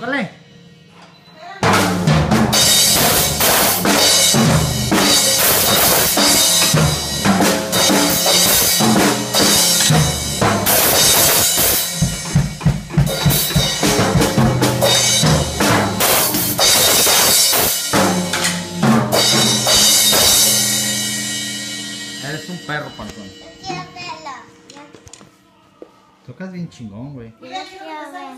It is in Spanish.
Ándale. Eres un perro, panzón. Quiero verlo. Tocas bien chingón, güey. Quiero verlo.